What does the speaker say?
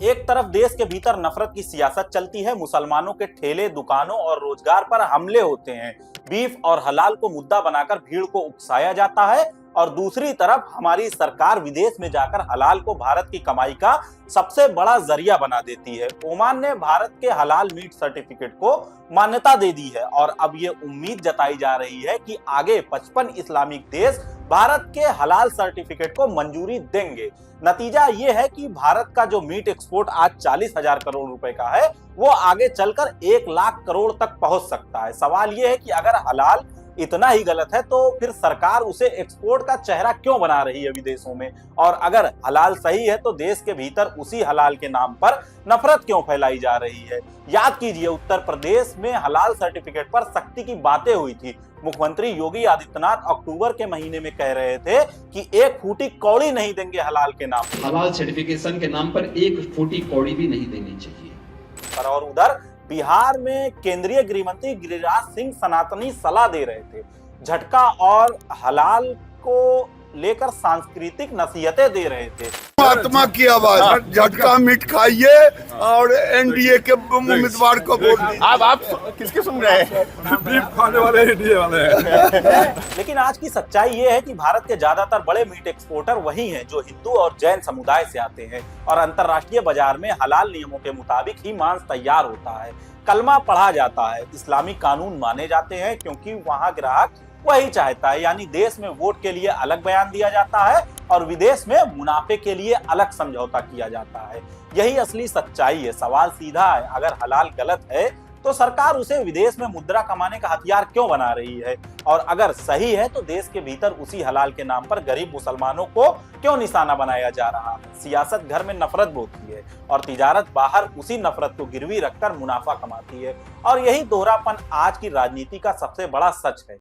एक तरफ देश के भीतर नफरत की सियासत चलती है, मुसलमानों के ठेले, दुकानों और रोजगार पर हमले होते हैं, बीफ और हलाल को मुद्दा बनाकर भीड़ को उकसाया जाता है, और दूसरी तरफ हमारी सरकार विदेश में जाकर हलाल को भारत की कमाई का सबसे बड़ा जरिया बना देती है। ओमान ने भारत के हलाल मीट सर्टिफिकेट को मान्यता दे दी है और अब ये उम्मीद जताई जा रही है कि आगे 55 इस्लामिक देश भारत के हलाल सर्टिफिकेट को मंजूरी देंगे। नतीजा ये है कि भारत का जो मीट एक्सपोर्ट आज 40,000 करोड़ रुपए का है, वो आगे चलकर 1 लाख करोड़ तक पहुंच सकता है। सवाल ये है कि अगर हलाल इतना ही गलत है तो फिर सरकार उसे एक्सपोर्ट का चेहरा क्यों बना रही है विदेशों में, और अगर हलाल सही है तो देश के भीतर उसी हलाल के नाम पर नफरत क्यों फैलाई जा रही है। याद कीजिए, उत्तर प्रदेश में हलाल सर्टिफिकेट पर सख्ती की बातें हुई थी। मुख्यमंत्री योगी आदित्यनाथ अक्टूबर के महीने में कह रहे थे कि 1 फूटी कौड़ी नहीं देंगे हलाल के नाम पर। हलाल सर्टिफिकेशन के नाम पर 1 फूटी कौड़ी भी नहीं देनी चाहिए। और उधर बिहार में केंद्रीय गृह मंत्री गिरिराज सिंह सनातनी सलाह दे रहे थे। झटका और हलाल को लेकर सांस्कृतिक नसीहतें दे रहे थे। आत्मा की आवाज, झटका मीट खाइए और एनडीए के उम्मीदवार को वोट दीजिए। आप किसके सुन रहे हैं? बीफ खाने वाले एनडीए वाले हैं। लेकिन आज की सच्चाई ये है कि भारत के ज्यादातर बड़े मीट एक्सपोर्टर वही हैं जो हिंदू और जैन समुदाय से आते हैं, और अंतर्राष्ट्रीय बाजार में हलाल नियमों के मुताबिक ही मांस तैयार होता है, कलमा पढ़ा जाता है, इस्लामी कानून माने जाते हैं, क्योंकि वहां ग्राहक वही चाहता है। यानी देश में वोट के लिए अलग बयान दिया जाता है और विदेश में मुनाफे के लिए अलग समझौता किया जाता है। यही असली सच्चाई है। सवाल सीधा है, अगर हलाल गलत है तो सरकार उसे विदेश में मुद्रा कमाने का हथियार क्यों बना रही है, और अगर सही है तो देश के भीतर उसी हलाल के नाम पर गरीब मुसलमानों को क्यों निशाना बनाया जा रहा है। सियासत घर में नफरत बोती है और तिजारत बाहर उसी नफरत को गिरवी रखकर मुनाफा कमाती है, और यही दोहरापन आज की राजनीति का सबसे बड़ा सच है।